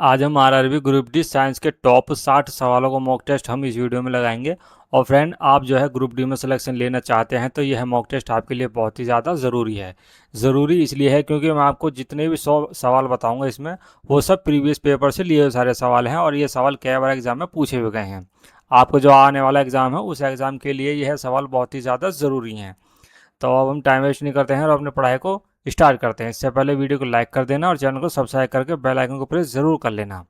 आज हम RRB group D science के टॉप 60 सवालों को मॉक टेस्ट हम इस वीडियो में लगाएंगे। और फ्रेंड, आप जो है ग्रुप डी में सिलेक्शन लेना चाहते हैं तो यह मॉक टेस्ट आपके लिए बहुत ही ज़्यादा ज़रूरी है। ज़रूरी इसलिए है क्योंकि मैं आपको जितने भी 100 सवाल बताऊंगा इसमें वो सब प्रीवियस पेपर से लिए हुए सारे सवाल हैं और ये सवाल कई बार एग्जाम में पूछे हुए गए हैं। आपको जो आने वाला एग्ज़ाम है उस एग्ज़ाम के लिए यह सवाल बहुत ही ज़्यादा ज़रूरी हैं। तो अब हम टाइम वेस्ट नहीं करते हैं और अपने पढ़ाई को स्टार्ट करते हैं। इससे पहले वीडियो को लाइक कर देना और चैनल को सब्सक्राइब करके बेल आइकन को प्रेस ज़रूर कर लेना।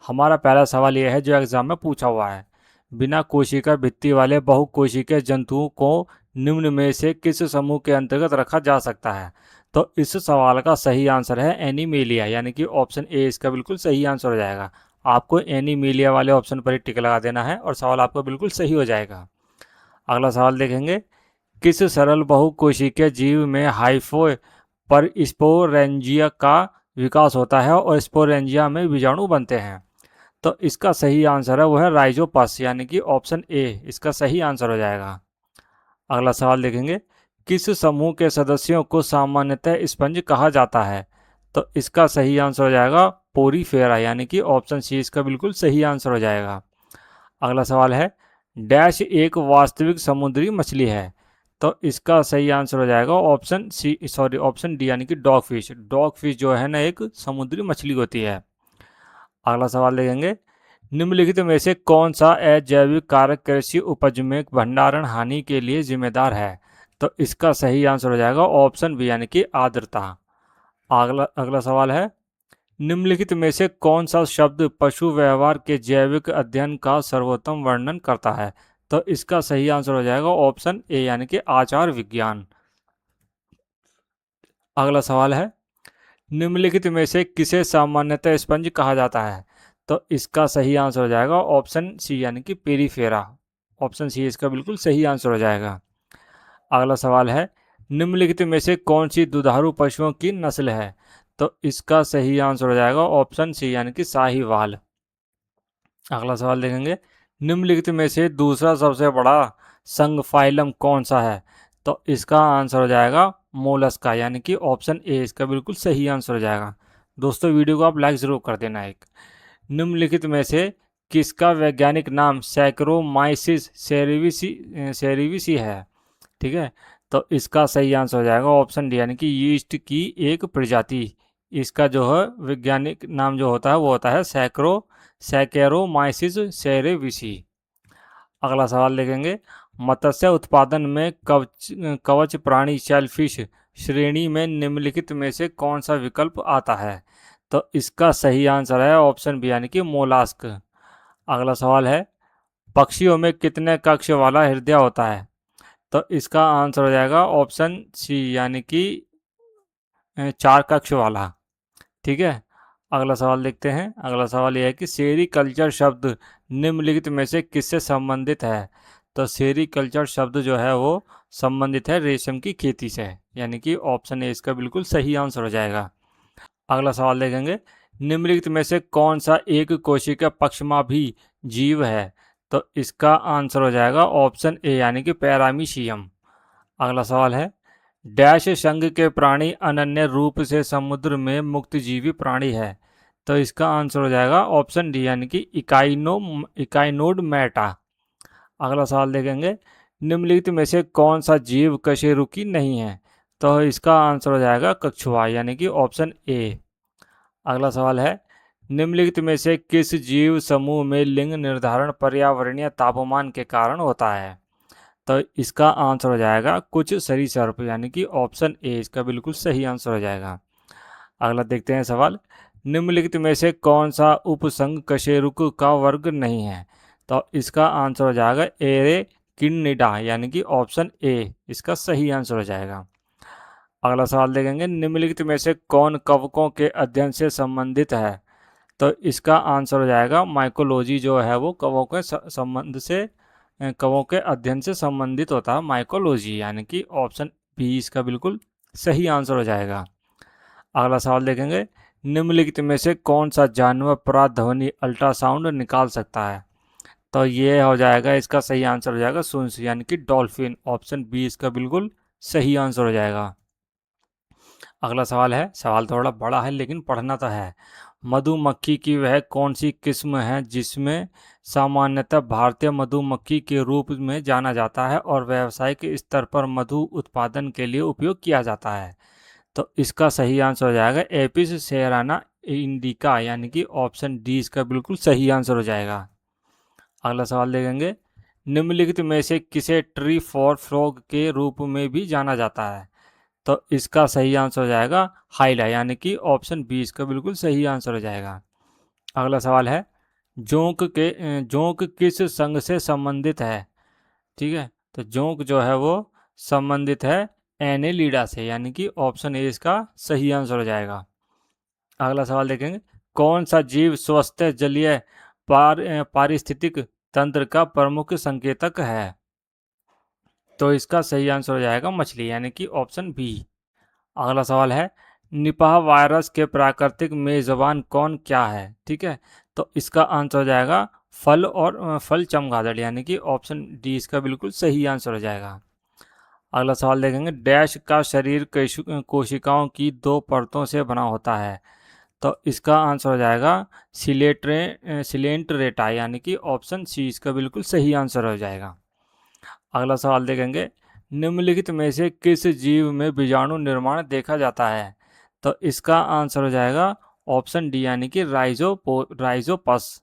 हमारा पहला सवाल यह है जो एग्जाम में पूछा हुआ है। बिना कोशिका भित्ति वाले बहुकोशिकीय जंतुओं को निम्न में से किस समूह के अंतर्गत रखा जा सकता है? तो इस सवाल का सही आंसर है एनीमेलिया, यानी कि ऑप्शन ए इसका बिल्कुल सही आंसर हो जाएगा। आपको एनीमेलिया वाले ऑप्शन पर ही टिक लगा देना है और सवाल आपका बिल्कुल सही हो जाएगा। अगला सवाल देखेंगे। किस सरल बहुकोशिकीय जीव में हाइफो पर स्पोरेंजिया का विकास होता है और स्पोरेंजिया में बीजाणु बनते हैं? तो इसका सही आंसर है वो है राइजोपस, यानी कि ऑप्शन ए इसका सही आंसर हो जाएगा। अगला सवाल देखेंगे। किस समूह के सदस्यों को सामान्यतः स्पंज कहा जाता है? तो इसका सही आंसर हो जाएगा पोरीफेरा, यानी कि ऑप्शन सी इसका बिल्कुल सही आंसर हो जाएगा। अगला सवाल है। डैश एक वास्तविक समुद्री मछली है? तो इसका सही आंसर हो जाएगा option C, sorry option D, यानी कि डॉग फिश। डॉग फिश जो है ना एक समुद्री मछली होती है। अगला सवाल देखेंगे। निम्नलिखित में से कौन सा अजैविक कारक कृषि उपज में भंडारण हानि के लिए जिम्मेदार है? तो इसका सही आंसर हो जाएगा ऑप्शन बी, यानी कि आर्द्रता। अगला अगला सवाल है। निम्नलिखित में से कौन सा शब्द पशु व्यवहार के जैविक अध्ययन का सर्वोत्तम वर्णन करता है? तो इसका सही आंसर हो जाएगा ऑप्शन ए, यानी कि आचार विज्ञान। अगला सवाल है। निम्नलिखित में से किसे सामान्यतः स्पंज कहा जाता है? तो इसका सही आंसर हो जाएगा ऑप्शन सी, यानी कि पेरीफेरा। ऑप्शन सी इसका बिल्कुल सही आंसर हो जाएगा। अगला सवाल है। निम्नलिखित में से कौन सी दुधारू पशुओं की नस्ल है? तो इसका सही आंसर हो जाएगा ऑप्शन सी, यानी कि साहीवाल। अगला सवाल देखेंगे। निम्नलिखित में से दूसरा सबसे बड़ा संघ फाइलम कौन सा है? तो इसका आंसर हो जाएगा मोलस्का, यानी कि ऑप्शन ए इसका बिल्कुल सही आंसर हो जाएगा। दोस्तों, वीडियो को आप लाइक ज़रूर कर देना। एक निम्नलिखित में से किसका वैज्ञानिक नाम सैक्रोमाइसिस सेरेविसी है? ठीक है, तो इसका सही आंसर हो जाएगा ऑप्शन डी, यानी कि यीस्ट की एक प्रजाति। इसका जो है वैज्ञानिक नाम जो होता है वो होता है सैकेरोमाइसिस सेरेविसी। अगला सवाल देखेंगे। मत्स्य उत्पादन में कवच कवच प्राणी शेलफिश श्रेणी में निम्नलिखित में से कौन सा विकल्प आता है? तो इसका सही आंसर है ऑप्शन बी, यानी कि मोलास्क। अगला सवाल है। पक्षियों में कितने कक्ष वाला हृदय होता है? तो इसका आंसर हो जाएगा ऑप्शन सी, यानी कि 4 कक्ष वाला। ठीक है, अगला सवाल देखते हैं। अगला सवाल यह है कि सेरीकल्चर शब्द निम्नलिखित में से किससे संबंधित है? तो सेरीकल्चर शब्द जो है वो संबंधित है रेशम की खेती से, यानी कि ऑप्शन ए इसका बिल्कुल सही आंसर हो जाएगा। अगला सवाल देखेंगे। निम्नलिखित में से कौन सा एक कोशिका पक्षमाभी जीव है? तो इसका आंसर हो जाएगा ऑप्शन ए, यानी कि पैरामीशियम। अगला सवाल है। डैश संघ के प्राणी अनन्य रूप से समुद्र में मुक्तजीवी प्राणी है? तो इसका आंसर हो जाएगा ऑप्शन डी, यानी कि इकाइनोड मैटा। अगला सवाल देखेंगे। निम्नलिखित में से कौन सा जीव कशेरुकी नहीं है? तो इसका आंसर हो जाएगा कछुआ, यानी कि ऑप्शन ए। अगला सवाल है। निम्नलिखित में से किस जीव समूह में लिंग निर्धारण पर्यावरणीय तापमान के कारण होता है? तो इसका आंसर हो जाएगा कुछ सरीसृप, यानी कि ऑप्शन ए इसका बिल्कुल सही आंसर हो जाएगा। अगला देखते हैं सवाल। निम्नलिखित में से कौन सा उपसंघ कशेरुक का वर्ग नहीं है? तो इसका आंसर हो जाएगा एरेकिनिडा, यानी कि ऑप्शन ए इसका सही आंसर हो जाएगा। अगला सवाल देखेंगे। निम्नलिखित में से कौन कवकों के अध्ययन से संबंधित है? तो इसका आंसर हो जाएगा माइकोलॉजी, जो है वो कवों के संबंध से कवों के अध्ययन से संबंधित होता है माइकोलॉजी, यानी कि ऑप्शन बी इसका बिल्कुल सही आंसर हो जाएगा। अगला सवाल देखेंगे। निम्नलिखित में से कौन सा जानवर पराध्वनि अल्ट्रासाउंड निकाल सकता है? तो ये हो जाएगा, इसका सही आंसर हो जाएगा सुंस, यानी कि डॉल्फिन। ऑप्शन बी इसका बिल्कुल सही आंसर हो जाएगा। अगला सवाल है। सवाल थोड़ा बड़ा है लेकिन पढ़ना तो है। मधुमक्खी की वह कौन सी किस्म है जिसमें सामान्यतः भारतीय मधुमक्खी के रूप में जाना जाता है और व्यावसायिक स्तर पर मधु उत्पादन के लिए उपयोग किया जाता है? तो इसका सही आंसर हो जाएगा एपिस सेराना इंडिका, यानी कि ऑप्शन डी इसका बिल्कुल सही आंसर हो जाएगा। अगला सवाल देखेंगे, निम्नलिखित में से किसे ट्री फॉर फ्रॉग के रूप में भी जाना जाता है? तो इसका सही आंसर हो जाएगा हाइला, यानी कि ऑप्शन बी इसका बिल्कुल सही आंसर हो जाएगा। अगला सवाल है, जोंक किस संघ से संबंधित है? ठीक है, तो जोंक जो है वो संबंधित है एनेलिडा से, यानी कि ऑप्शन ए इसका सही आंसर हो जाएगा। अगला सवाल देखेंगे, कौन सा जीव स्वस्थ जलीय पारिस्थितिक तंत्र का प्रमुख संकेतक है? तो इसका सही आंसर हो जाएगा मछली, यानी कि ऑप्शन बी। अगला सवाल है, निपाह वायरस के प्राकृतिक मेजबान कौन क्या है? ठीक है, तो इसका आंसर हो जाएगा फल और फल चमगादड़, यानी कि ऑप्शन डी इसका बिल्कुल सही आंसर हो जाएगा। अगला सवाल देखेंगे, डैश का शरीर कोशिकाओं की दो परतों से बना होता है? तो इसका आंसर हो जाएगा सिलेंट्रेटा, यानी कि ऑप्शन सी इसका बिल्कुल सही आंसर हो जाएगा। अगला सवाल देखेंगे, निम्नलिखित में से किस जीव में बीजाणु निर्माण देखा जाता है? तो इसका आंसर हो जाएगा ऑप्शन डी, यानी कि राइजोपस।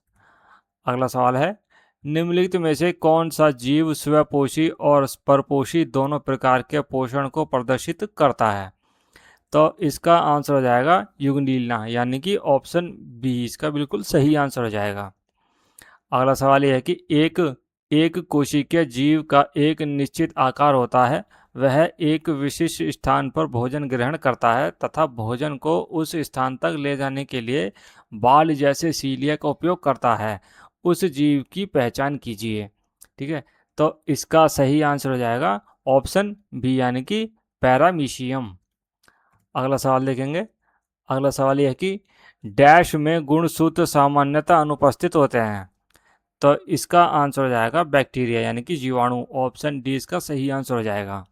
अगला सवाल है, निम्नलिखित में से कौन सा जीव स्वपोषी और परपोषी दोनों प्रकार के पोषण को प्रदर्शित करता है? तो इसका आंसर हो जाएगा युगनीलना, यानी कि ऑप्शन बी इसका बिल्कुल सही आंसर हो जाएगा। अगला सवाल यह है कि एक कोशिकीय जीव का एक निश्चित आकार होता है, वह एक विशिष्ट स्थान पर भोजन ग्रहण करता है तथा भोजन को उस स्थान तक ले जाने के लिए बाल जैसे सीलिया का उपयोग करता है, उस जीव की पहचान कीजिए। ठीक है, तो इसका सही आंसर हो जाएगा ऑप्शन बी, यानी कि पैरामीशियम। अगला सवाल देखेंगे, अगला सवाल यह है कि डैश में गुणसूत्र सामान्यतः अनुपस्थित होते हैं? तो इसका आंसर हो जाएगा बैक्टीरिया, यानी कि जीवाणु, ऑप्शन डी इसका सही आंसर हो जाएगा।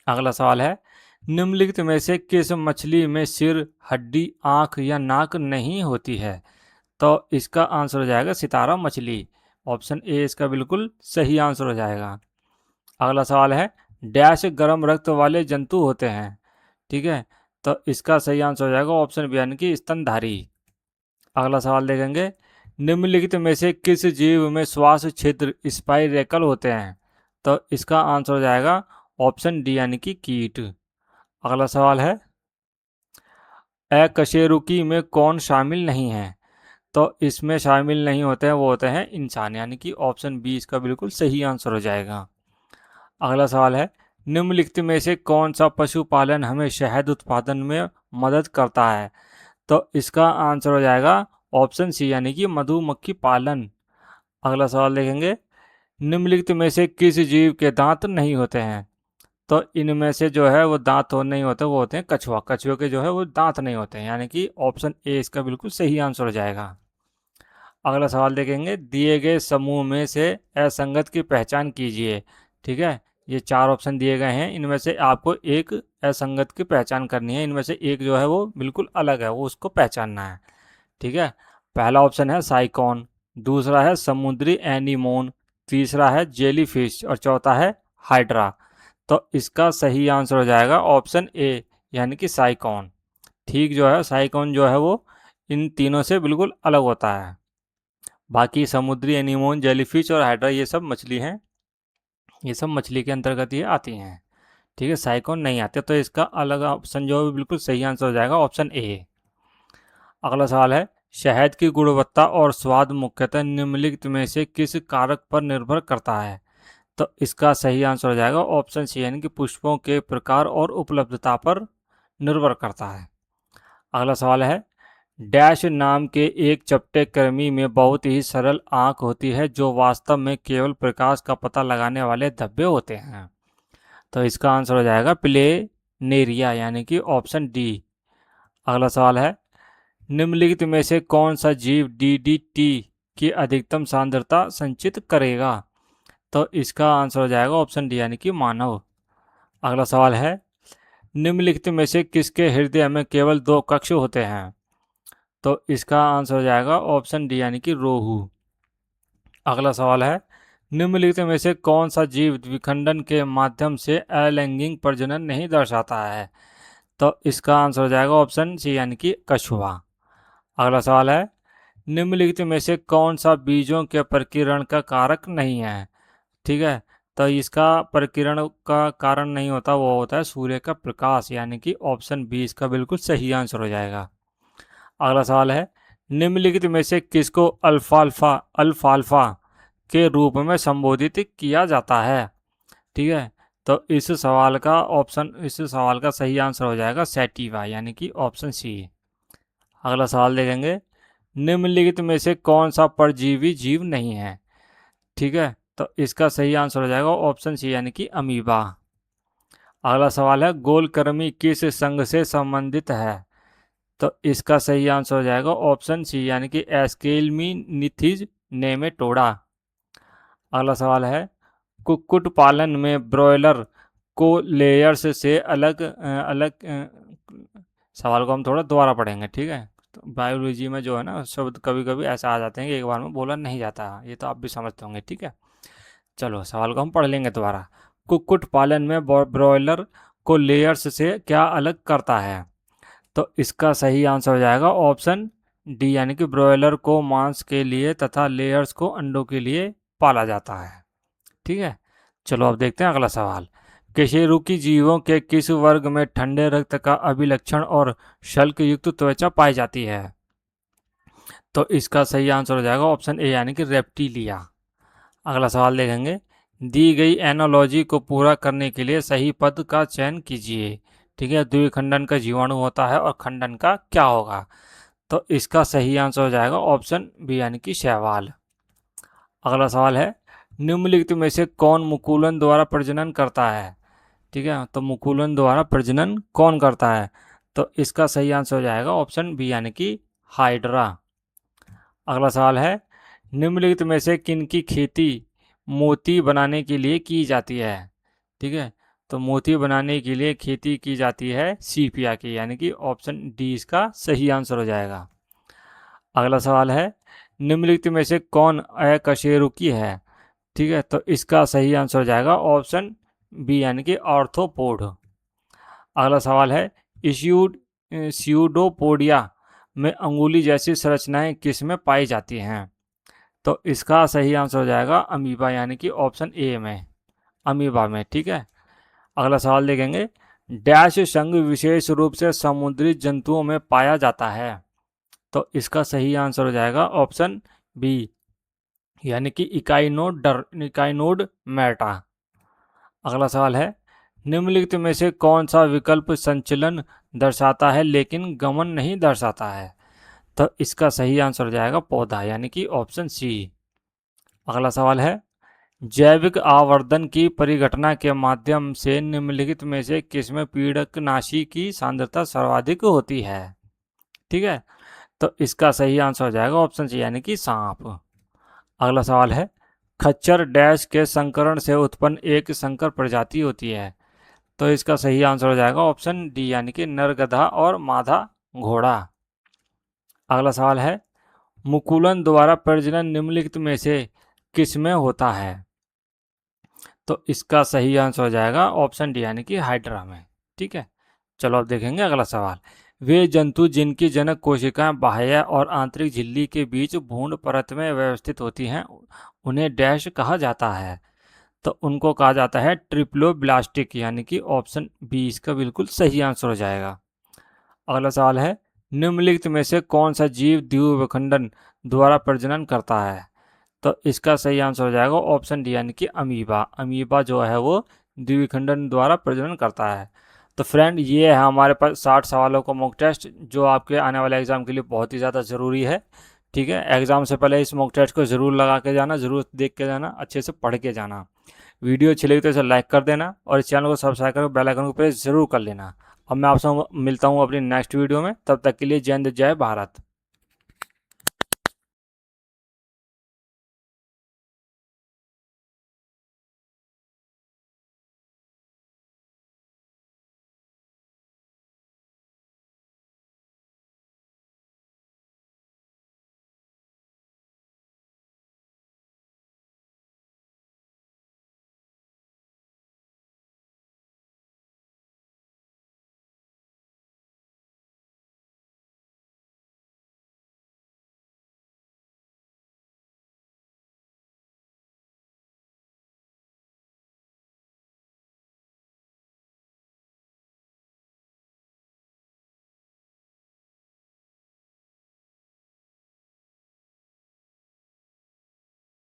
अगला सवाल है, निम्नलिखित में से किस मछली में सिर, हड्डी, आंख या नाक नहीं होती है? तो इसका आंसर हो जाएगा सितारा मछली, ऑप्शन ए इसका बिल्कुल सही आंसर हो जाएगा। अगला सवाल है, डैश गर्म रक्त वाले जंतु होते हैं? ठीक है, तो इसका सही आंसर हो जाएगा ऑप्शन बी, यानी कि स्तनधारी। अगला सवाल देखेंगे, निम्नलिखित में से किस जीव में श्वास छिद्र स्पाइरेकल होते हैं? तो इसका आंसर हो जाएगा ऑप्शन डी, यानी कि कीट। अगला सवाल है, अकशेरुकी में कौन शामिल नहीं है? तो इसमें शामिल नहीं होते हैं वो होते हैं इंसान, यानी कि ऑप्शन बी इसका बिल्कुल सही आंसर हो जाएगा। अगला सवाल है, निम्नलिखित में से कौन सा पशुपालन हमें शहद उत्पादन में मदद करता है? तो इसका आंसर हो जाएगा ऑप्शन सी, यानी कि मधुमक्खी पालन। अगला सवाल देखेंगे, निम्नलिखित में से किस जीव के दांत नहीं होते हैं? तो इनमें से जो है वो दांत हो नहीं होते, वो होते हैं कछुआ, कछुए के जो है वो दांत नहीं होते हैं, यानी कि ऑप्शन ए इसका बिल्कुल सही आंसर हो जाएगा। अगला सवाल देखेंगे, दिए गए समूह में से असंगत की पहचान कीजिए। ठीक है, ये चार ऑप्शन दिए गए हैं, इनमें से आपको एक असंगत की पहचान करनी है, इनमें से एक जो है वो बिल्कुल अलग है, वो उसको पहचानना है। ठीक है, पहला ऑप्शन है साइकॉन, दूसरा है समुद्री एनीमोन, तीसरा है जेलीफिश और चौथा है हाइड्रा। तो इसका सही आंसर हो जाएगा ऑप्शन ए, यानी कि साइकॉन। ठीक जो है साइकॉन जो है वो इन तीनों से बिल्कुल अलग होता है। बाकी समुद्री एनीमोन, जेलीफिश और हाइड्रा ये सब मछली हैं, ये सब मछली के अंतर्गत ये आती हैं। ठीक है, साइकॉन नहीं आते, तो इसका अलग ऑप्शन जो है बिल्कुल सही आंसर हो जाएगा ऑप्शन ए। अगला सवाल है, शहद की गुणवत्ता और स्वाद मुख्यतः निम्नलिखित में से किस कारक पर निर्भर करता है? तो इसका सही आंसर हो जाएगा ऑप्शन सी, यानी कि पुष्पों के प्रकार और उपलब्धता पर निर्भर करता है। अगला सवाल है, डैश नाम के एक चपटे कृमि में बहुत ही सरल आंख होती है जो वास्तव में केवल प्रकाश का पता लगाने वाले धब्बे होते हैं? तो इसका आंसर हो जाएगा प्लेनेरिया, यानी कि ऑप्शन डी। अगला सवाल है, निम्नलिखित में से कौन सा जीव डीडीटी की अधिकतम सांद्रता संचित करेगा? तो इसका आंसर हो जाएगा ऑप्शन डी, यानी कि मानव। अगला सवाल है, निम्नलिखित में से किसके हृदय में केवल दो कक्ष होते हैं? तो इसका आंसर हो जाएगा ऑप्शन डी यानी कि रोहू। अगला सवाल है, निम्नलिखित में से कौन सा जीव विखंडन के माध्यम से अलैंगिक प्रजनन नहीं दर्शाता है? तो इसका आंसर हो जाएगा ऑप्शन सी यानी कि कछुआ। अगला सवाल है, निम्नलिखित में से कौन सा बीजों के प्रकीर्णन का कारक नहीं है? ठीक है, तो इसका प्रकीर्णन का कारण नहीं होता, वो होता है सूर्य का प्रकाश, यानी कि ऑप्शन बी इसका बिल्कुल सही आंसर हो जाएगा। अगला सवाल है, निम्नलिखित में से किसको अल्फाल्फा अल्फाल्फा के रूप में संबोधित किया जाता है? ठीक है, तो इस सवाल का सही आंसर हो जाएगा सैटिवा यानी कि ऑप्शन सी। अगला सवाल देखेंगे, निम्नलिखित में से कौन सा परजीवी जीव नहीं है? ठीक है, तो इसका सही आंसर हो जाएगा ऑप्शन सी यानी कि अमीबा। अगला सवाल है, गोलकृमि किस संघ से संबंधित है? तो इसका सही आंसर हो जाएगा ऑप्शन सी यानी कि एस्केलमिनिथिज नेमेटोडा। अगला सवाल है, कुक्कुट पालन में ब्रॉयलर को लेयर्स से सवाल को हम थोड़ा दोबारा पढ़ेंगे, ठीक है? तो बायोलॉजी में जो है ना शब्द कभी कभी ऐसा आ जाते हैं कि एक बार में बोला नहीं जाता, ये तो आप भी समझते होंगे, ठीक है? चलो सवाल को हम पढ़ लेंगे दोबारा। कुक्कुट पालन में ब्रॉयलर को लेयर्स से क्या अलग करता है? तो इसका सही आंसर हो जाएगा ऑप्शन डी यानी कि ब्रॉयलर को मांस के लिए तथा लेयर्स को अंडों के लिए पाला जाता है। ठीक है, चलो अब देखते हैं अगला सवाल। कशेरुकी जीवों के किस वर्ग में ठंडे रक्त का अभिलक्षण और शल्क युक्त त्वचा पाई जाती है? तो इसका सही आंसर हो जाएगा ऑप्शन ए यानी कि रेप्टिलिया। अगला सवाल देखेंगे, दी गई एनोलॉजी को पूरा करने के लिए सही पद का चयन कीजिए। ठीक है, द्विखंडन का जीवाणु होता है और खंडन का क्या होगा? तो इसका सही आंसर हो जाएगा ऑप्शन बी यानी कि शैवाल। अगला सवाल है, निम्नलिखित में से कौन मुकुलन द्वारा प्रजनन करता है? ठीक है, तो मुकुलन द्वारा प्रजनन कौन करता है? तो इसका सही आंसर हो जाएगा ऑप्शन बी यानी कि हाइड्रा। अगला सवाल है, निम्नलिखित में से किनकी खेती मोती बनाने के लिए की जाती है? ठीक है, तो मोती बनाने के लिए खेती की जाती है सीपिया की, यानी कि ऑप्शन डी इसका सही आंसर हो जाएगा। अगला सवाल है, निम्नलिखित में से कौन अकशेरुकी है? ठीक है, तो इसका सही आंसर हो जाएगा ऑप्शन बी यानी कि ऑर्थोपोड। अगला सवाल है, इश्यूड स्यूडोपोडिया में अंगुली जैसी संरचनाएं किस में पाई जाती हैं? तो इसका सही आंसर हो जाएगा अमीबा यानी कि ऑप्शन ए में, अमीबा में। ठीक है, अगला सवाल देखेंगे, डैश संघ विशेष रूप से समुद्री जंतुओं में पाया जाता है? तो इसका सही आंसर हो जाएगा ऑप्शन बी यानी कि इकाइनोड मैटा। अगला सवाल है, निम्नलिखित में से कौन सा विकल्प संचलन दर्शाता है लेकिन गमन नहीं दर्शाता है? तो इसका सही आंसर हो जाएगा पौधा यानी कि ऑप्शन सी। अगला सवाल है, जैविक आवर्धन की परिघटना के माध्यम से निम्नलिखित में से किसमें पीड़कनाशी की सांद्रता सर्वाधिक होती है? ठीक है, तो इसका सही आंसर हो जाएगा ऑप्शन सी यानी कि सांप। अगला सवाल है, खच्चर डैश के संकरण से उत्पन्न एक संकर प्रजाति होती है? तो इसका सही आंसर हो जाएगा ऑप्शन डी यानी कि नरगधा और माधा घोड़ा। अगला सवाल है, मुकुलन द्वारा प्रजनन निम्नलिखित में से किसमें होता है? तो इसका सही आंसर हो जाएगा ऑप्शन डी यानी कि हाइड्रा में। ठीक है, चलो अब देखेंगे अगला सवाल। वे जंतु जिनकी जनक कोशिकाएं बाह्य और आंतरिक झिल्ली के बीच भ्रूण परत में व्यवस्थित होती हैं उन्हें डैश कहा जाता है? तो उनको कहा जाता है ट्रिप्लोब्लास्टिक यानी कि ऑप्शन बी इसका बिल्कुल सही आंसर हो जाएगा। अगला सवाल है, निम्नलिखित में से कौन सा जीव द्विविखंडन द्वारा प्रजनन करता है? तो इसका सही आंसर हो जाएगा ऑप्शन डी यानी कि अमीबा। अमीबा जो है वो द्विविखंडन द्वारा प्रजनन करता है। तो फ्रेंड, ये है हमारे पास 60 सवालों का मॉक टेस्ट जो आपके आने वाले एग्जाम के लिए बहुत ही ज़्यादा ज़रूरी है। ठीक है, एग्जाम से पहले इस मॉक टेस्ट को ज़रूर लगा के जाना, ज़रूर देख के जाना, अच्छे से पढ़ के जाना। वीडियो अच्छी लगी तो इसे लाइक कर देना और इस चैनल को सब्सक्राइब कर बेल आइकन को प्रेस ज़रूर कर लेना। अब मैं आपसे मिलता हूँ अपनी नेक्स्ट वीडियो में, तब तक के लिए जय हिंद जय भारत।